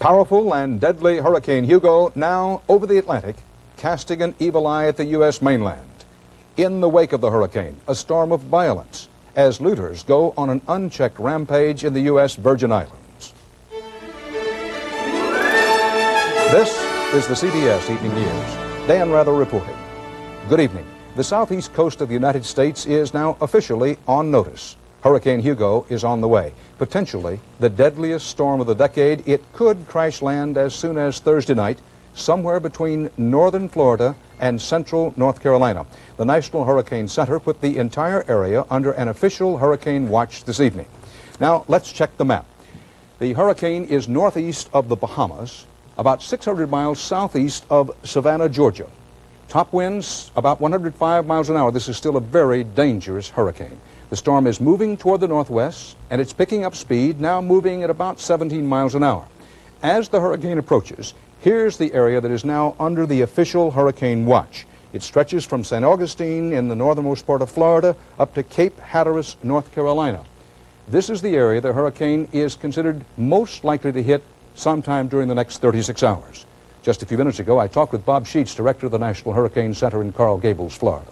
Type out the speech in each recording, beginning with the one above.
Powerful and deadly Hurricane Hugo now over the Atlantic, casting an evil eye at the U.S. mainland. In the wake of the hurricane, a storm of violence as looters go on an unchecked rampage in the U.S. Virgin Islands. This is the CBS Evening News. Dan Rather reporting. Good evening. The southeast coast of the United States is now officially on notice. Hurricane Hugo is on the way. Potentially the deadliest storm of the decade. It could crash land as soon as Thursday night, somewhere between northern Florida and central North Carolina. The National Hurricane Center put the entire area under an official hurricane watch this evening. Now, let's check the map. The hurricane is northeast of the Bahamas, about 600 miles southeast of Savannah, Georgia. Top winds about 105 miles an hour. This is still a very dangerous hurricane. The storm is moving toward the northwest, and it's picking up speed, now moving at about 17 miles an hour. As the hurricane approaches, here's the area that is now under the official hurricane watch. It stretches from St. Augustine in the northernmost part of Florida up to Cape Hatteras, North Carolina. This is the area the hurricane is considered most likely to hit sometime during the next 36 hours. Just a few minutes ago, I talked with Bob Sheets, director of the National Hurricane Center in Coral Gables, Florida.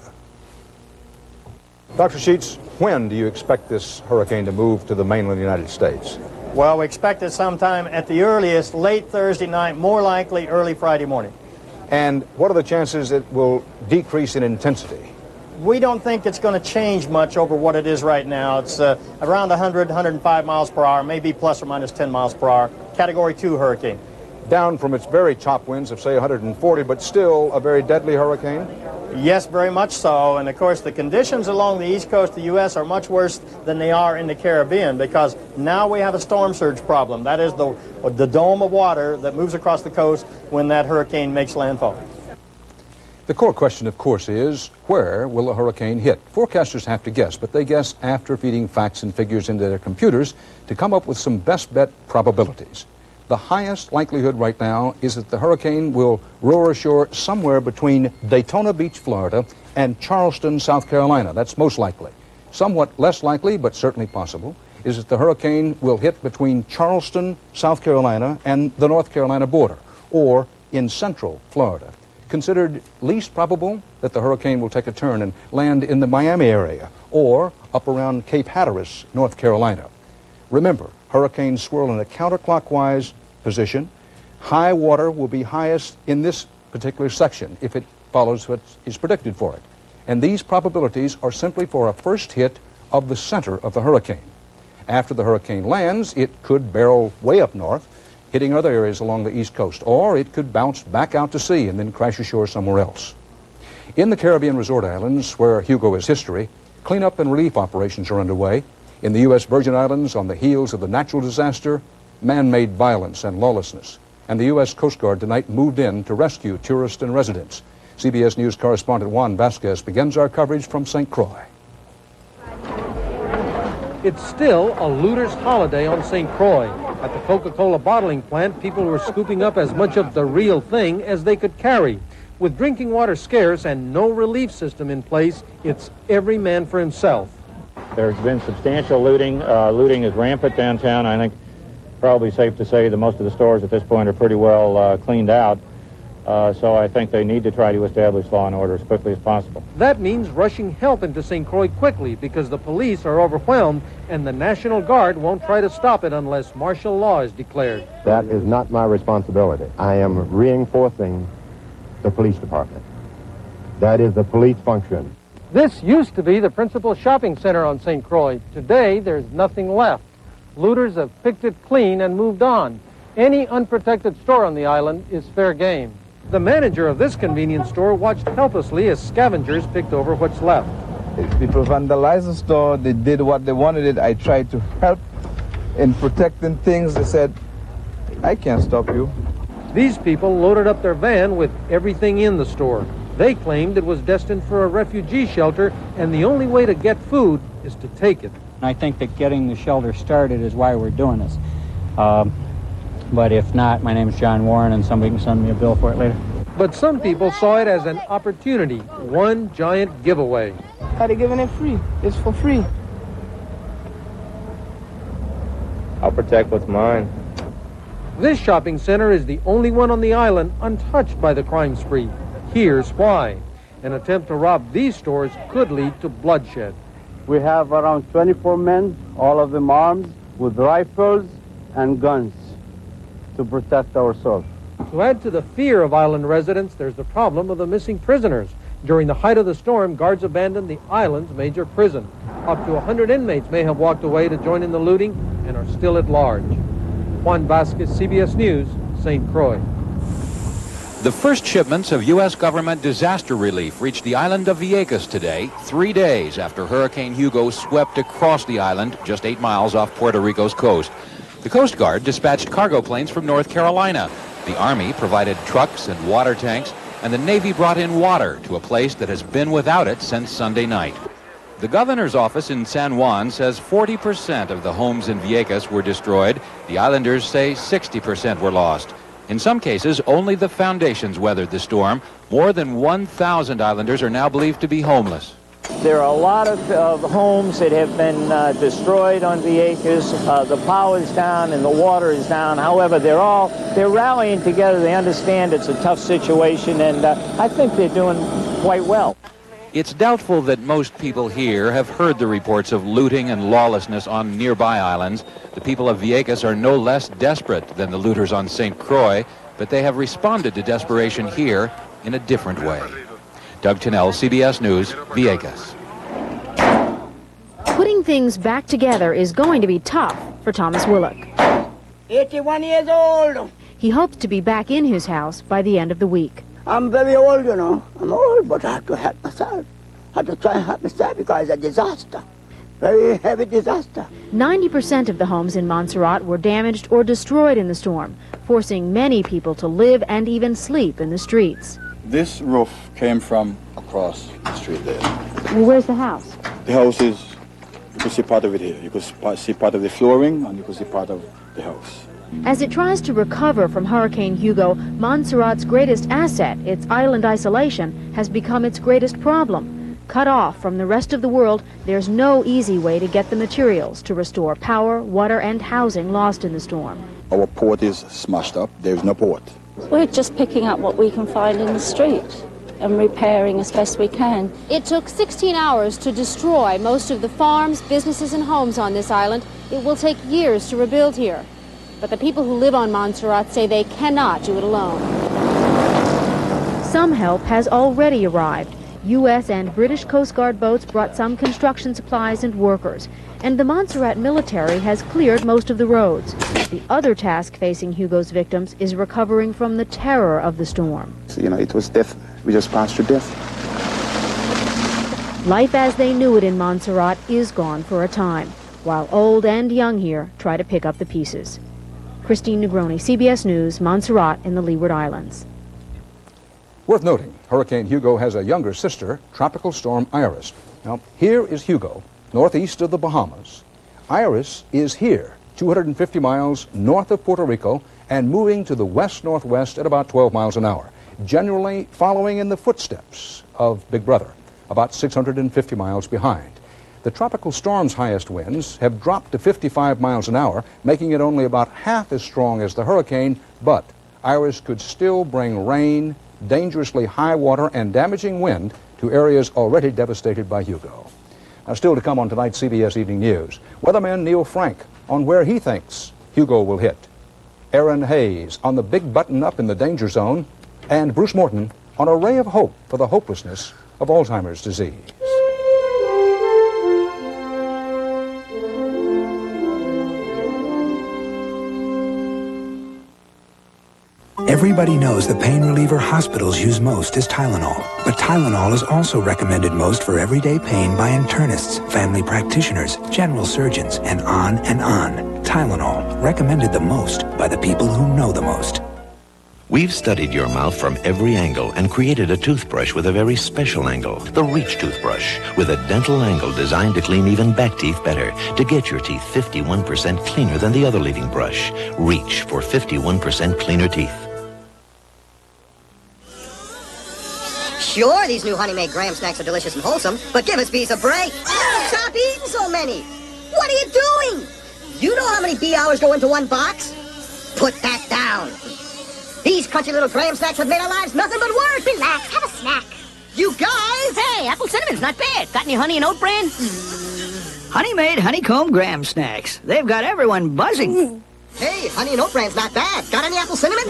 Dr. Sheets, when do you expect this hurricane to move to the mainland United States? Well, we expect it sometime at the earliest, late Thursday night, more likely early Friday morning. And what are the chances it will decrease in intensity? We don't think it's going to change much over what it is right now. It's around 100, 105 miles per hour, maybe plus or minus 10 miles per hour. Category 2 hurricane. Down from its very top winds of, say, 140, but still a very deadly hurricane? Yes, very much so. And, of course, the conditions along the east coast of the U.S. are much worse than they are in the Caribbean because now we have a storm surge problem. That is the dome of water that moves across the coast when that hurricane makes landfall. The core question, of course, is where will the hurricane hit? Forecasters have to guess, but they guess after feeding facts and figures into their computers to come up with some best bet probabilities. The highest likelihood right now is that the hurricane will roar ashore somewhere between Daytona Beach, Florida, and Charleston, South Carolina. That's most likely. Somewhat less likely, but certainly possible, is that the hurricane will hit between Charleston, South Carolina, and the North Carolina border, or in central Florida. Considered least probable that the hurricane will take a turn and land in the Miami area, or up around Cape Hatteras, North Carolina. Remember, hurricanes swirl in a counterclockwise position. High water will be highest in this particular section if it follows what is predicted for it. And these probabilities are simply for a first hit of the center of the hurricane. After the hurricane lands, it could barrel way up north, hitting other areas along the east coast, or it could bounce back out to sea and then crash ashore somewhere else. In the Caribbean resort islands, where Hugo is history, cleanup and relief operations are underway. In the U.S. Virgin Islands, on the heels of the natural disaster, man-made violence and lawlessness. And the U.S. Coast Guard tonight moved in to rescue tourists and residents. CBS News correspondent Juan Vasquez begins our coverage from St. Croix. It's still a looter's holiday on St. Croix. At the Coca-Cola bottling plant, people were scooping up as much of the real thing as they could carry. With drinking water scarce and no relief system in place, it's every man for himself. There's been substantial looting. Looting is rampant downtown. I think probably safe to say that most of the stores at this point are pretty well cleaned out. So I think they need to try to establish law and order as quickly as possible. That means rushing help into St. Croix quickly because the police are overwhelmed and the National Guard won't try to stop it unless martial law is declared. That is not my responsibility. I am reinforcing the police department. That is the police function. This used to be the principal shopping center on St. Croix. Today, there's nothing left. Looters have picked it clean and moved on. Any unprotected store on the island is fair game. The manager of this convenience store watched helplessly as scavengers picked over what's left. If people vandalized the store, they did what they wanted. I tried to help in protecting things. They said, I can't stop you. These people loaded up their van with everything in the store. They claimed it was destined for a refugee shelter, and the only way to get food is to take it. I think that getting the shelter started is why we're doing this. But if not, my name is John Warren, and somebody can send me a bill for it later. But some people saw it as an opportunity, one giant giveaway. They're giving it free. It's for free. I'll protect what's mine. This shopping center is the only one on the island untouched by the crime spree. Here's why. An attempt to rob these stores could lead to bloodshed. We have around 24 men, all of them armed, with rifles and guns to protect ourselves. To add to the fear of island residents, there's the problem of the missing prisoners. During the height of the storm, guards abandoned the island's major prison. Up to 100 inmates may have walked away to join in the looting and are still at large. Juan Vasquez, CBS News, St. Croix. The first shipments of U.S. government disaster relief reached the island of Vieques today, 3 days after Hurricane Hugo swept across the island just 8 miles off Puerto Rico's coast. The Coast Guard dispatched cargo planes from North Carolina. The Army provided trucks and water tanks, and the Navy brought in water to a place that has been without it since Sunday night. The governor's office in San Juan says 40% of the homes in Vieques were destroyed. The islanders say 60% were lost. In some cases, only the foundations weathered the storm. More than 1,000 islanders are now believed to be homeless. There are a lot of homes that have been destroyed on Vieques. The power is down and the water is down. However, they're rallying together. They understand it's a tough situation, and I think they're doing quite well. It's doubtful that most people here have heard the reports of looting and lawlessness on nearby islands. The people of Vieques are no less desperate than the looters on St. Croix, but they have responded to desperation here in a different way. Doug Tennell, CBS News, Vieques. Putting things back together is going to be tough for Thomas Willock. 81 years old. He hopes to be back in his house by the end of the week. I'm very old, you know. I'm old, but I have to help myself. I have to try and help myself because it's a disaster. Very heavy disaster. 90% of the homes in Montserrat were damaged or destroyed in the storm, forcing many people to live and even sleep in the streets. This roof came from across the street there. Well, where's the house? The house is, you can see part of it here. You can see part of the flooring, and you can see part of the house. As it tries to recover from Hurricane Hugo, Montserrat's greatest asset, its island isolation, has become its greatest problem. Cut off from the rest of the world, there's no easy way to get the materials to restore power, water, and housing lost in the storm. Our port is smashed up. There's no port. We're just picking up what we can find in the street and repairing as best we can. It took 16 hours to destroy most of the farms, businesses, and homes on this island. It will take years to rebuild here. But the people who live on Montserrat say they cannot do it alone. Some help has already arrived. U.S. and British Coast Guard boats brought some construction supplies and workers. And the Montserrat military has cleared most of the roads. The other task facing Hugo's victims is recovering from the terror of the storm. So, it was death. We just passed through death. Life as they knew it in Montserrat is gone for a time, while old and young here try to pick up the pieces. Christine Negroni, CBS News, Montserrat in the Leeward Islands. Worth noting, Hurricane Hugo has a younger sister, Tropical Storm Iris. Now, here is Hugo, northeast of the Bahamas. Iris is here, 250 miles north of Puerto Rico, and moving to the west-northwest at about 12 miles an hour, generally following in the footsteps of Big Brother, about 650 miles behind. The tropical storm's highest winds have dropped to 55 miles an hour, making it only about half as strong as the hurricane, but Iris could still bring rain, dangerously high water, and damaging wind to areas already devastated by Hugo. Now, still to come on tonight's CBS Evening News, weatherman Neil Frank on where he thinks Hugo will hit, Aaron Hayes on the big button-up in the danger zone, and Bruce Morton on a ray of hope for the hopelessness of Alzheimer's disease. Everybody knows the pain reliever hospitals use most is Tylenol. But Tylenol is also recommended most for everyday pain by internists, family practitioners, general surgeons, and on and on. Tylenol, recommended the most by the people who know the most. We've studied your mouth from every angle and created a toothbrush with a very special angle, the Reach toothbrush, with a dental angle designed to clean even back teeth better, to get your teeth 51% cleaner than the other leading brush. Reach for 51% cleaner teeth. Sure, these new Honey-Made Graham snacks are delicious and wholesome, but give us bees a break. Stop eating so many. What are you doing? You know how many bee hours go into one box? Put that down. down. These crunchy little graham snacks have made our lives nothing but worse. Relax, have a snack. You guys! Hey, apple cinnamon's not bad. Got any honey and oat bran? Honey-made honeycomb graham snacks. They've got everyone buzzing. Hey, honey and oat bran's not bad. Got any apple cinnamon?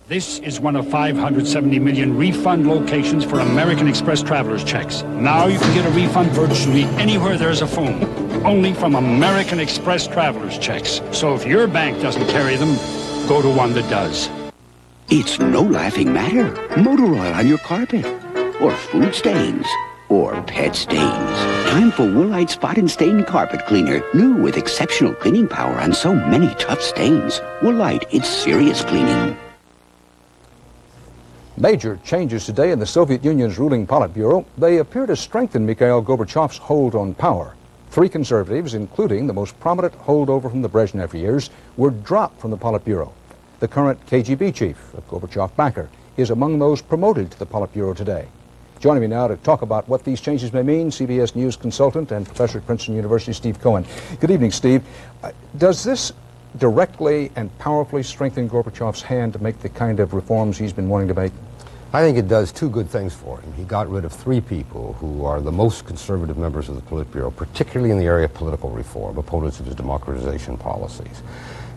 This is one of 570 million refund locations for American Express traveler's checks. Now you can get a refund virtually anywhere there's a phone. Only from American Express traveler's checks. So if your bank doesn't carry them, go to one that does. It's no laughing matter. Motor oil on your carpet. Or food stains. Or pet stains. Time for Woolite Spot and Stain Carpet Cleaner. New with exceptional cleaning power on so many tough stains. Woolite, it's serious cleaning. Major changes today in the Soviet Union's ruling Politburo. They appear to strengthen Mikhail Gorbachev's hold on power. 3 conservatives, including the most prominent holdover from the Brezhnev years, were dropped from the Politburo. The current KGB chief, a Gorbachev backer, is among those promoted to the Politburo today. Joining me now to talk about what these changes may mean, CBS News consultant and professor at Princeton University, Steve Cohen. Good evening, Steve. Does this directly and powerfully strengthen Gorbachev's hand to make the kind of reforms he's been wanting to make? I think it does 2 good things for him. He got rid of 3 people who are the most conservative members of the Politburo, particularly in the area of political reform, opponents of his democratization policies.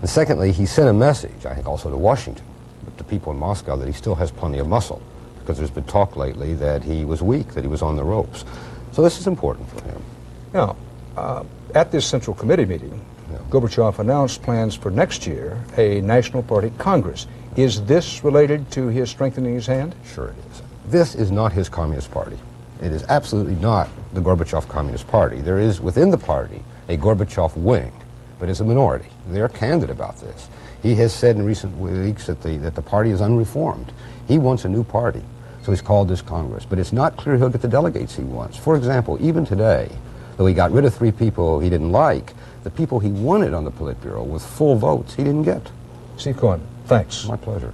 And secondly, he sent a message, I think also to Washington, but to people in Moscow, that he still has plenty of muscle, because there's been talk lately that he was weak, that he was on the ropes. So this is important for him. Now, at this Central Committee meeting, Gorbachev announced plans for next year, a National Party Congress. Is this related to his strengthening his hand? Sure it is. This is not his Communist Party. It is absolutely not the Gorbachev Communist Party. There is within the party a Gorbachev wing, but it's a minority. They're candid about this. He has said in recent weeks that the party is unreformed. He wants a new party, so he's called this Congress. But it's not clear he'll get the delegates he wants. For example, even today, though he got rid of 3 people he didn't like, the people he wanted on the Politburo with full votes he didn't get. Steve Cohen, thanks. My pleasure.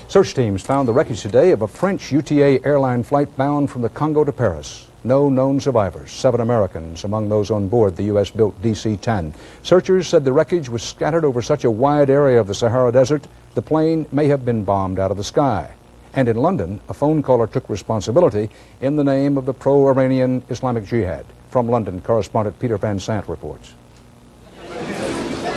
Search teams found the wreckage today of a French UTA airline flight bound from the Congo to Paris. No known survivors, 7 Americans among those on board the U.S.-built DC-10. Searchers said the wreckage was scattered over such a wide area of the Sahara Desert, the plane may have been bombed out of the sky. And in London, a phone caller took responsibility in the name of the pro-Iranian Islamic Jihad. From London, correspondent Peter Van Sant reports.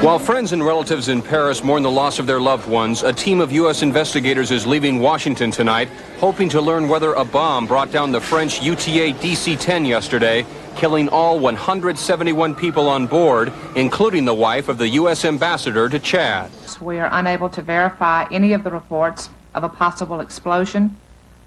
While friends and relatives in Paris mourn the loss of their loved ones, a team of U.S. investigators is leaving Washington tonight, hoping to learn whether a bomb brought down the French UTA DC-10 yesterday, killing all 171 people on board, including the wife of the U.S. ambassador to Chad. We are unable to verify any of the reports of a possible explosion,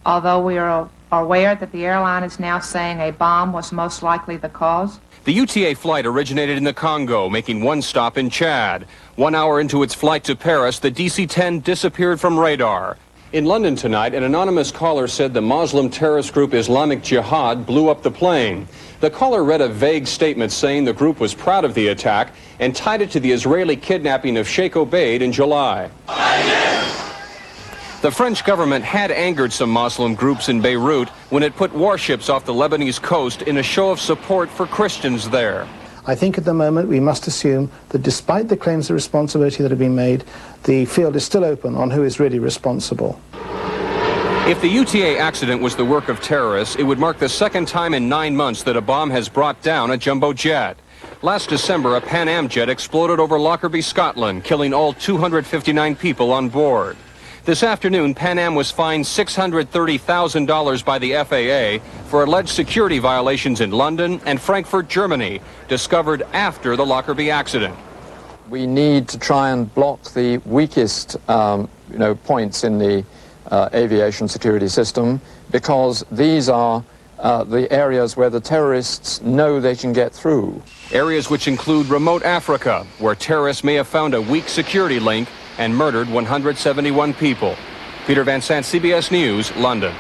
although we are aware that the airline is now saying a bomb was most likely the cause. The UTA flight originated in the Congo, making one stop in Chad. 1 hour into its flight to Paris, the DC-10 disappeared from radar. In London tonight, an anonymous caller said the Muslim terrorist group Islamic Jihad blew up the plane. The caller read a vague statement saying the group was proud of the attack and tied it to the Israeli kidnapping of Sheikh Obaid in July. The French government had angered some Muslim groups in Beirut when it put warships off the Lebanese coast in a show of support for Christians there. I think at the moment we must assume that despite the claims of responsibility that have been made, the field is still open on who is really responsible. If the UTA accident was the work of terrorists, it would mark the 2nd time in 9 months that a bomb has brought down a jumbo jet. Last December, a Pan Am jet exploded over Lockerbie, Scotland, killing all 259 people on board. This afternoon, Pan Am was fined $630,000 by the FAA for alleged security violations in London and Frankfurt, Germany, discovered after the Lockerbie accident. We need to try and block the weakest, points in the aviation security system, because these are the areas where the terrorists know they can get through. Areas which include remote Africa, where terrorists may have found a weak security link and murdered 171 people. Peter Van Sant, CBS News, London.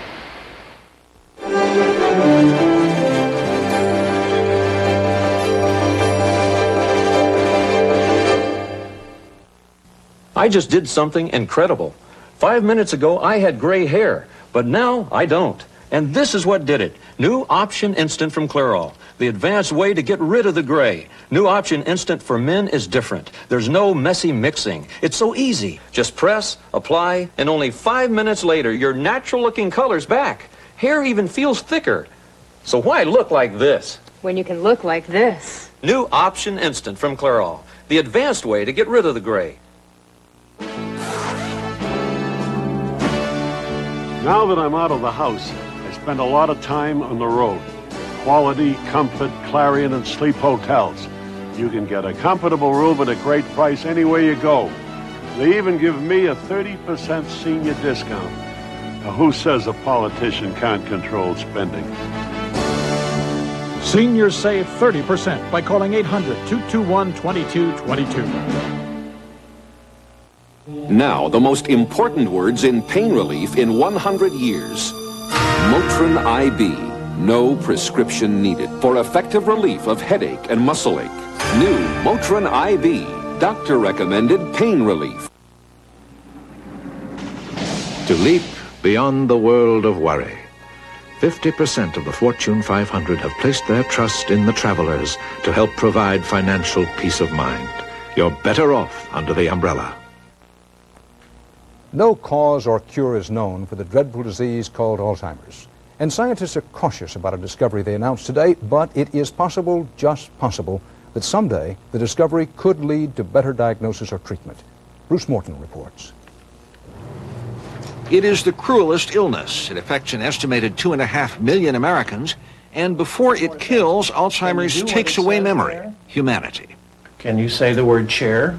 I just did something incredible. 5 minutes ago, I had gray hair, but now I don't. And this is what did it. New Option Instant from Clairol. The advanced way to get rid of the gray. New Option Instant for men is different. There's no messy mixing. It's so easy. Just press, apply, and only 5 minutes later, your natural-looking color's back. Hair even feels thicker. So why look like this? When you can look like this. New Option Instant from Clairol. The advanced way to get rid of the gray. Now that I'm out of the house, I spend a lot of time on the road. Quality, comfort, Clarion, and Sleep hotels. You can get a comfortable room at a great price anywhere you go. They even give me a 30% senior discount. Now, who says a politician can't control spending? Seniors save 30% by calling 800-221-2222. Now, the most important words in pain relief in 100 years. Motrin IB. No prescription needed for effective relief of headache and muscle ache. New Motrin IB. Doctor-recommended pain relief. To leap beyond the world of worry. 50% of the Fortune 500 have placed their trust in the travelers to help provide financial peace of mind. You're better off under the umbrella. No cause or cure is known for the dreadful disease called Alzheimer's. And scientists are cautious about a discovery they announced today, but it is possible, just possible, that someday the discovery could lead to better diagnosis or treatment. Bruce Morton reports. It is the cruelest illness. It affects an estimated 2.5 million Americans, and before it kills, Alzheimer's takes away memory, humanity. Can you say the word chair?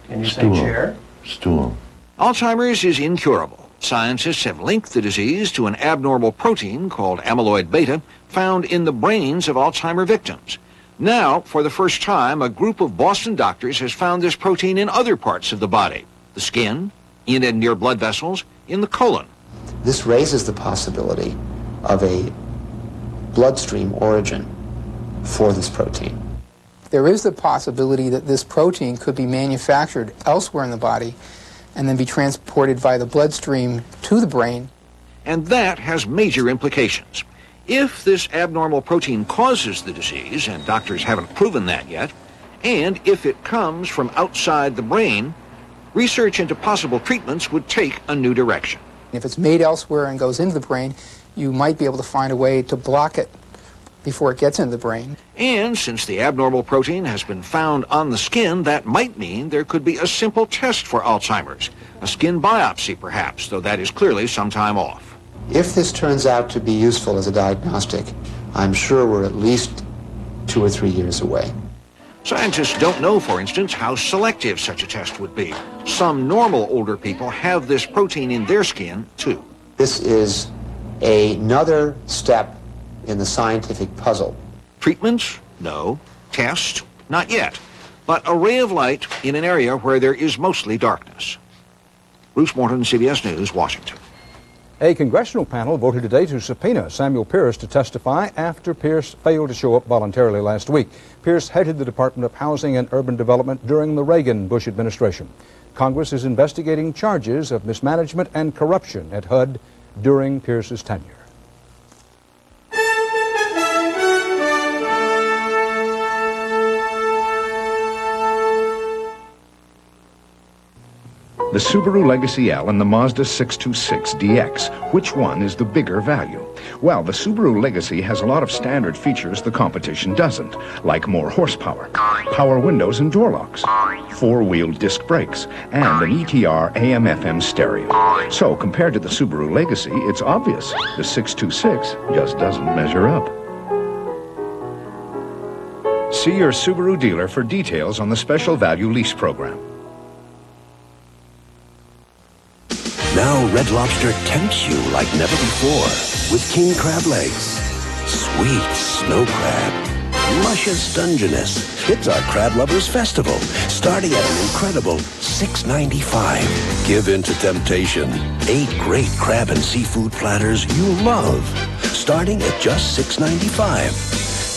Can you say chair? Stool. Alzheimer's is incurable. Scientists have linked the disease to an abnormal protein called amyloid beta found in the brains of Alzheimer victims. Now, for the first time, a group of Boston doctors has found this protein in other parts of the body, the skin, in and near blood vessels, in the colon. This raises the possibility of a bloodstream origin for this protein. There is the possibility that this protein could be manufactured elsewhere in the body and then be transported via the bloodstream to the brain. And that has major implications. If this abnormal protein causes the disease, and doctors haven't proven that yet, and if it comes from outside the brain, research into possible treatments would take a new direction. If it's made elsewhere and goes into the brain, you might be able to find a way to block it before it gets into the brain. And since the abnormal protein has been found on the skin, that might mean there could be a simple test for Alzheimer's. A skin biopsy, perhaps, though that is clearly some time off. If this turns out to be useful as a diagnostic, I'm sure we're at least 2 or 3 years away. Scientists don't know, for instance, how selective such a test would be. Some normal older people have this protein in their skin, too. This is another step in the scientific puzzle. Treatments? No. Test? Not yet. But a ray of light in an area where there is mostly darkness. Bruce Morton, CBS News, Washington. A congressional panel voted today to subpoena Samuel Pierce to testify after Pierce failed to show up voluntarily last week. Pierce headed the Department of Housing and Urban Development during the Reagan-Bush administration. Congress is investigating charges of mismanagement and corruption at HUD during Pierce's tenure. The Subaru Legacy L and the Mazda 626 DX. Which one is the bigger value? Well, the Subaru Legacy has a lot of standard features the competition doesn't, like more horsepower, power windows and door locks, 4-wheel disc brakes, and an ETR AM/FM stereo. So, compared to the Subaru Legacy, it's obvious the 626 just doesn't measure up. See your Subaru dealer for details on the special value lease program. Now Red Lobster tempts you like never before with king crab legs, sweet snow crab, luscious Dungeness. It's our Crab Lovers Festival, starting at an incredible $6.95. Give in to temptation. 8 great crab and seafood platters you love, starting at just $6.95.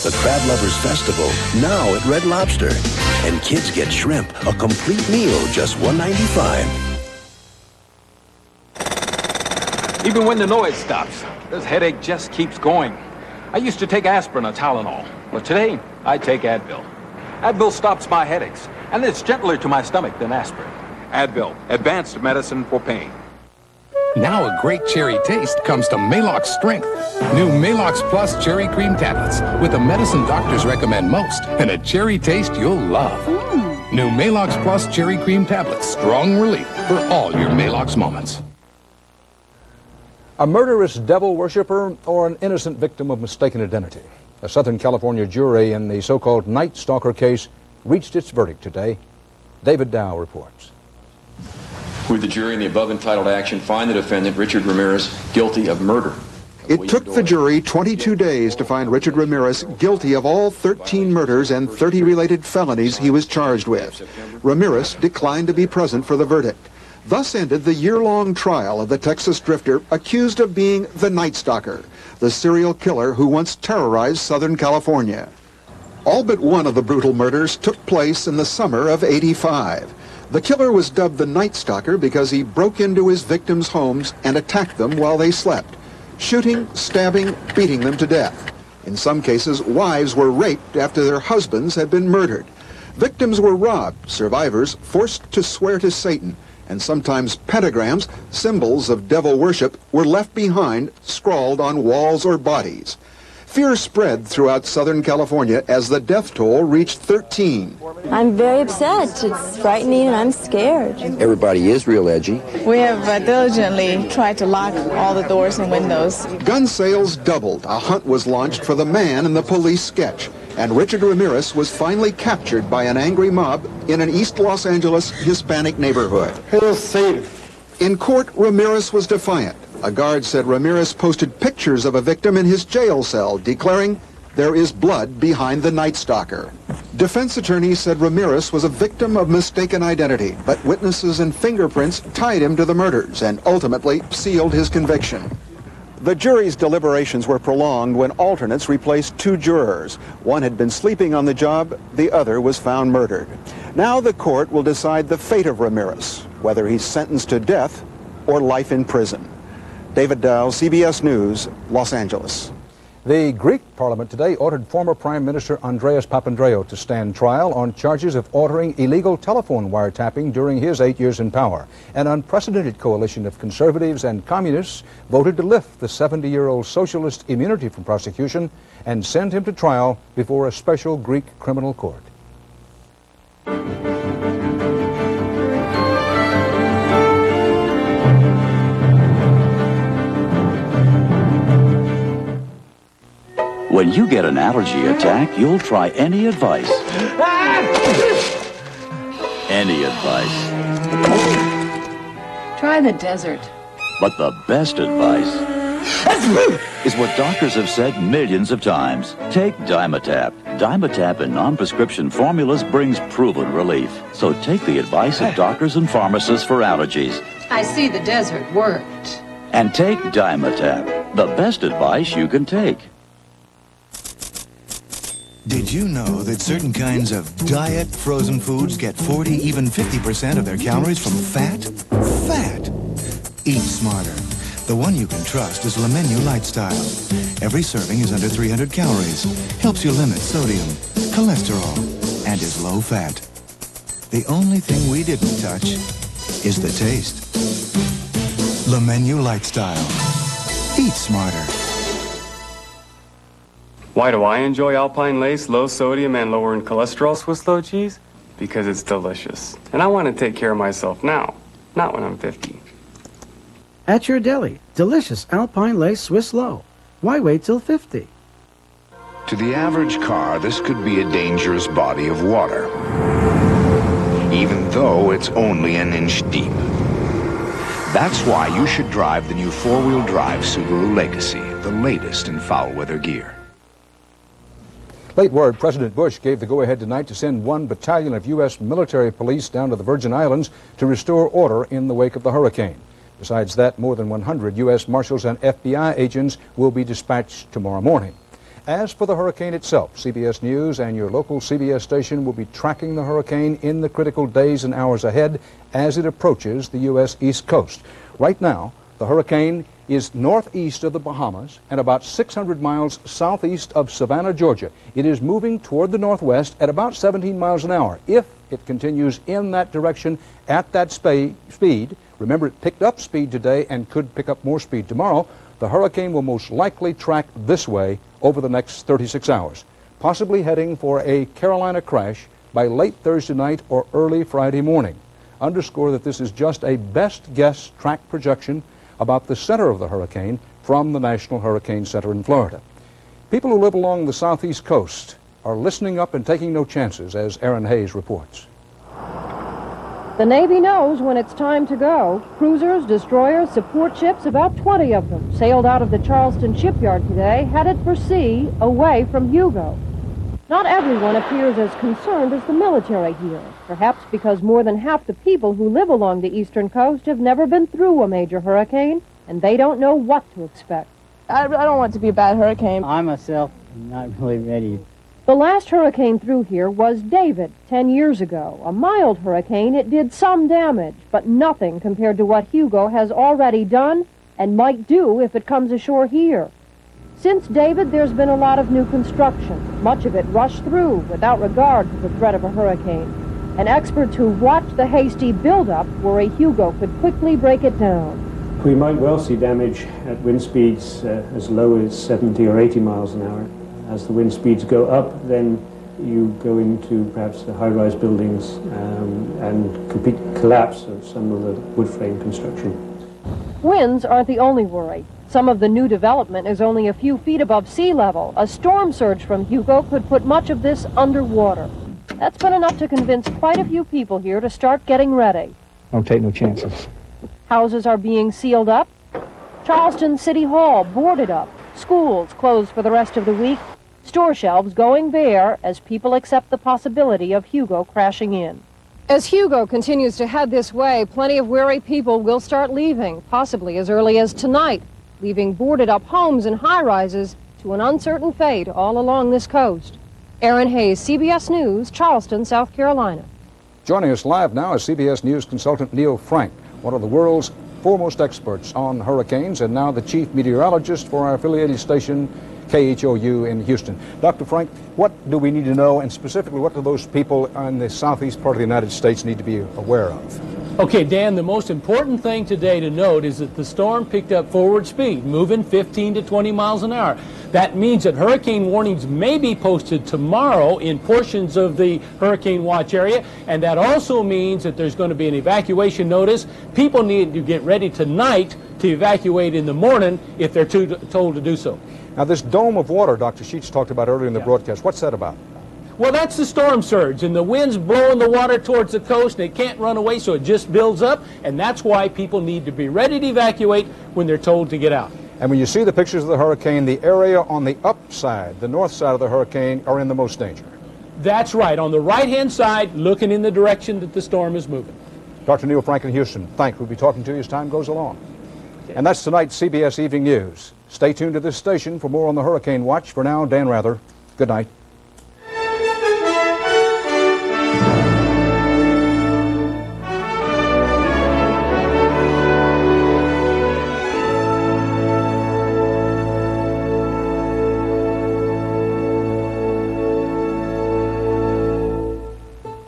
The Crab Lovers Festival, now at Red Lobster. And kids get shrimp, a complete meal, just $1.95. Even when the noise stops, this headache just keeps going. I used to take aspirin or Tylenol, but today I take Advil. Advil stops my headaches, and it's gentler to my stomach than aspirin. Advil, advanced medicine for pain. Now a great cherry taste comes to Maalox Strength. New Maalox Plus Cherry Cream Tablets with the medicine doctors recommend most and a cherry taste you'll love. New Maalox Plus Cherry Cream Tablets. Strong relief for all your Maalox moments. A murderous devil worshiper or an innocent victim of mistaken identity? A Southern California jury in the so-called Night Stalker case reached its verdict today. David Dow reports. Would the jury in the above entitled action find the defendant, Richard Ramirez, guilty of murder? It took the jury 22 days to find Richard Ramirez guilty of all 13 murders and 30 related felonies he was charged with. Ramirez declined to be present for the verdict. Thus ended the year-long trial of the Texas drifter accused of being the Night Stalker, the serial killer who once terrorized Southern California. All but one of the brutal murders took place in the summer of '85. The killer was dubbed the Night Stalker because he broke into his victims' homes and attacked them while they slept, shooting, stabbing, beating them to death. In some cases, wives were raped after their husbands had been murdered. Victims were robbed, survivors forced to swear to Satan, and sometimes pentagrams, symbols of devil worship, were left behind, scrawled on walls or bodies. Fear spread throughout Southern California as the death toll reached 13. I'm very upset. It's frightening and I'm scared. Everybody is real edgy. We have diligently tried to lock all the doors and windows. Gun sales doubled. A hunt was launched for the man in the police sketch. And Richard Ramirez was finally captured by an angry mob in an East Los Angeles Hispanic neighborhood. He'll safe. In court, Ramirez was defiant. A guard said Ramirez posted pictures of a victim in his jail cell, declaring, "There is blood behind the Night Stalker." Defense attorneys said Ramirez was a victim of mistaken identity, but witnesses and fingerprints tied him to the murders and ultimately sealed his conviction. The jury's deliberations were prolonged when alternates replaced two jurors. One had been sleeping on the job, the other was found murdered. Now the court will decide the fate of Ramirez, whether he's sentenced to death or life in prison. David Dow, CBS News, Los Angeles. The Greek parliament today ordered former Prime Minister Andreas Papandreou to stand trial on charges of ordering illegal telephone wiretapping during his 8 years in power. An unprecedented coalition of conservatives and communists voted to lift the 70-year-old socialist immunity from prosecution and send him to trial before a special Greek criminal court. When you get an allergy attack, you'll try any advice. Any advice. Try the desert. But the best advice is what doctors have said millions of times. Take Dimetap. Dimetap in non-prescription formulas brings proven relief. So take the advice of doctors and pharmacists for allergies. I see the desert worked. And take Dimetap, the best advice you can take. Did you know that certain kinds of diet frozen foods get 40, even 50% of their calories from fat? Fat! Eat smarter. The one you can trust is Le Menu Lifestyle. Every serving is under 300 calories, helps you limit sodium, cholesterol, and is low fat. The only thing we didn't touch is the taste. Le Menu Lifestyle. Eat smarter. Why do I enjoy Alpine Lace, low sodium and lower in cholesterol Swiss low cheese? Because it's delicious. And I want to take care of myself now, not when I'm 50. At your deli, delicious Alpine Lace Swiss Low. Why wait till 50? To the average car, this could be a dangerous body of water, even though it's only an inch deep. That's why you should drive the new four-wheel drive Subaru Legacy, the latest in foul-weather gear. Late word, President Bush gave the go-ahead tonight to send 1 battalion of U.S. military police down to the Virgin Islands to restore order in the wake of the hurricane. Besides that, more than 100 U.S. Marshals and FBI agents will be dispatched tomorrow morning. As for the hurricane itself, CBS News and your local CBS station will be tracking the hurricane in the critical days and hours ahead as it approaches the U.S. East Coast. Right now, the hurricane is northeast of the Bahamas and about 600 miles southeast of Savannah, Georgia. It is moving toward the northwest at about 17 miles an hour. If it continues in that direction at that speed, remember it picked up speed today and could pick up more speed tomorrow, the hurricane will most likely track this way over the next 36 hours, possibly heading for a Carolina crash by late Thursday night or early Friday morning. Underscore that this is just a best guess track projection about the center of the hurricane from the National Hurricane Center in Florida. People who live along the southeast coast are listening up and taking no chances, as Aaron Hayes reports. The Navy knows when it's time to go. Cruisers, destroyers, support ships, about 20 of them, sailed out of the Charleston shipyard today, headed for sea, away from Hugo. Not everyone appears as concerned as the military here, perhaps because more than half the people who live along the eastern coast have never been through a major hurricane, and they don't know what to expect. I don't want it to be a bad hurricane. I myself am not really ready. The last hurricane through here was David, 10 years ago. A mild hurricane, it did some damage, but nothing compared to what Hugo has already done and might do if it comes ashore here. Since David, there's been a lot of new construction, much of it rushed through without regard to the threat of a hurricane. And experts who watched the hasty buildup worry Hugo could quickly break it down. We might well see damage at wind speeds as low as 70 or 80 miles an hour. As the wind speeds go up, then you go into perhaps the high-rise buildings and complete collapse of some of the wood frame construction. Winds aren't the only worry. Some of the new development is only a few feet above sea level. A storm surge from Hugo could put much of this underwater. That's been enough to convince quite a few people here to start getting ready. Don't take no chances. Houses are being sealed up. Charleston City Hall boarded up. Schools closed for the rest of the week. Store shelves going bare as people accept the possibility of Hugo crashing in. As Hugo continues to head this way, plenty of weary people will start leaving, possibly as early as tonight, leaving boarded-up homes and high-rises to an uncertain fate all along this coast. Aaron Hayes, CBS News, Charleston, South Carolina. Joining us live now is CBS News consultant Neil Frank, one of the world's foremost experts on hurricanes and now the chief meteorologist for our affiliated station, KHOU in Houston. Dr. Frank, what do we need to know, and specifically what do those people in the southeast part of the United States need to be aware of? Okay, Dan, the most important thing today to note is that the storm picked up forward speed, moving 15 to 20 miles an hour. That means that hurricane warnings may be posted tomorrow in portions of the hurricane watch area, and that also means that there's going to be an evacuation notice. People need to get ready tonight to evacuate in the morning if they're told to do so. Now, this dome of water Dr. Sheets talked about earlier in the broadcast, what's that about? Well, that's the storm surge, and the wind's blowing the water towards the coast, and it can't run away, so it just builds up, and that's why people need to be ready to evacuate when they're told to get out. And when you see the pictures of the hurricane, the area on the upside, the north side of the hurricane, are in the most danger. That's right, on the right-hand side, looking in the direction that the storm is moving. Dr. Neil Frank in Houston, thanks. We'll be talking to you as time goes along. And that's tonight's CBS Evening News. Stay tuned to this station for more on the Hurricane Watch. For now, Dan Rather, good night.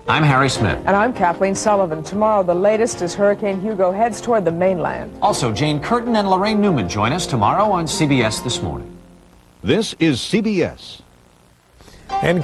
I'm Harry Smith. And I'm Kathleen Sullivan. Tomorrow, the latest as Hurricane Hugo heads toward the mainland. Also, Jane Curtin and Lorraine Newman join us tomorrow on CBS This Morning. This is CBS. And